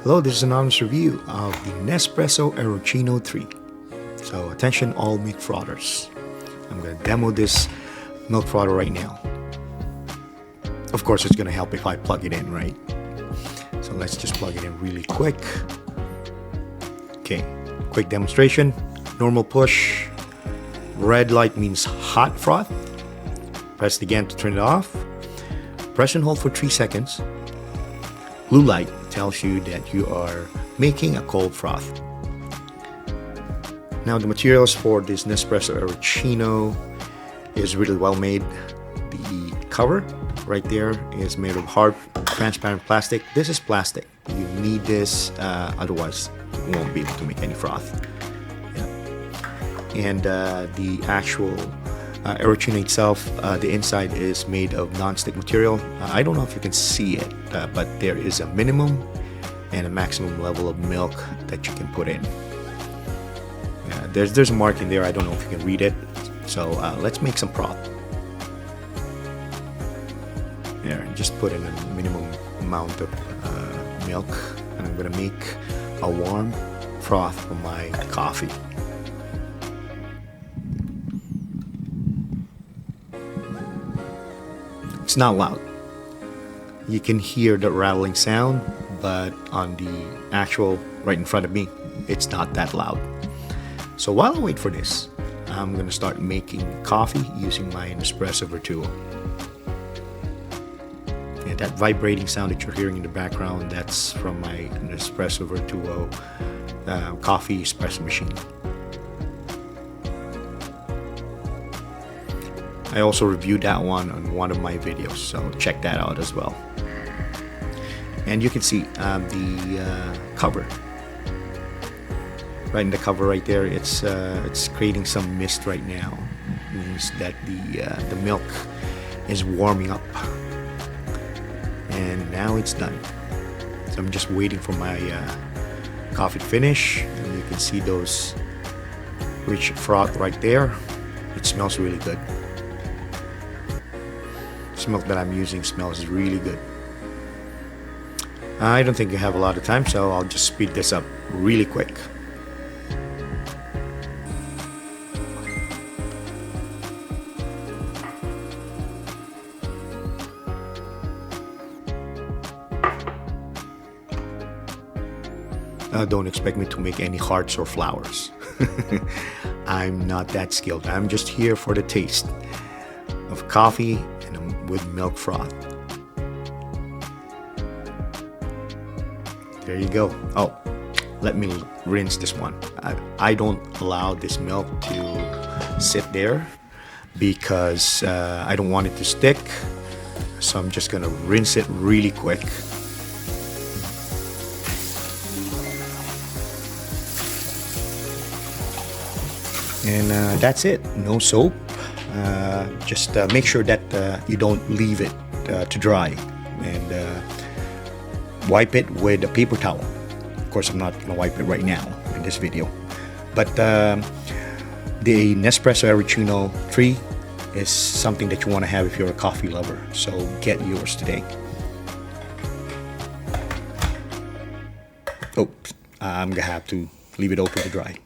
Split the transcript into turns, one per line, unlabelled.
Hello, this is an honest review of the Nespresso Aeroccino 3. So attention all milk frothers. I'm going to demo this milk frother right now. Of course, it's going to help if I plug it in, right? So let's just plug it in really quick. Okay, quick demonstration. Normal push. Red light means hot froth. Press it again to turn it off. Press and hold for 3 seconds. Blue light tells you that you are making a cold froth. Now the materials for this Nespresso Aeroccino is really well made. The cover right there is made of hard transparent plastic. This is plastic. You need this, otherwise you won't be able to make any froth. Yeah. And the actual Aeroccino itself, the inside is made of non-stick material. I don't know if you can see it, but there is a minimum and a maximum level of milk that you can put in. There's a mark in there. I don't know if you can read it. So let's make some froth. There, just put in a minimum amount of milk, and I'm gonna make a warm froth for my coffee. It's not loud. You can hear the rattling sound, but on the actual right in front of me, it's not that loud. So while I wait for this, I'm gonna start making coffee using my Nespresso Virtuo. And that vibrating sound that you're hearing in the background, that's from my Nespresso Virtuo coffee espresso machine. I also reviewed that one on one of my videos, so check that out as well. And you can see the cover. Right in the cover right there, it's creating some mist right now. It means that the milk is warming up. And now it's done. So I'm just waiting for my coffee to finish. And you can see those rich froth right there. It smells really good. This milk that I'm using smells really good. I don't think you have a lot of time, so I'll just speed this up really quick. Don't expect me to make any hearts or flowers. I'm not that skilled. I'm just here for the taste of coffee and with milk froth. There you go. Oh, let me rinse this one. I don't allow this milk to sit there because I don't want it to stick. So I'm just gonna rinse it really quick. And that's it. No soap. Just make sure that you don't leave it to dry, and wipe it with a paper towel. Of course, I'm not going to wipe it right now in this video. But the Nespresso Aeroccino 3 is something that you want to have if you're a coffee lover. So get yours today. Oh, I'm going to have to leave it open to dry.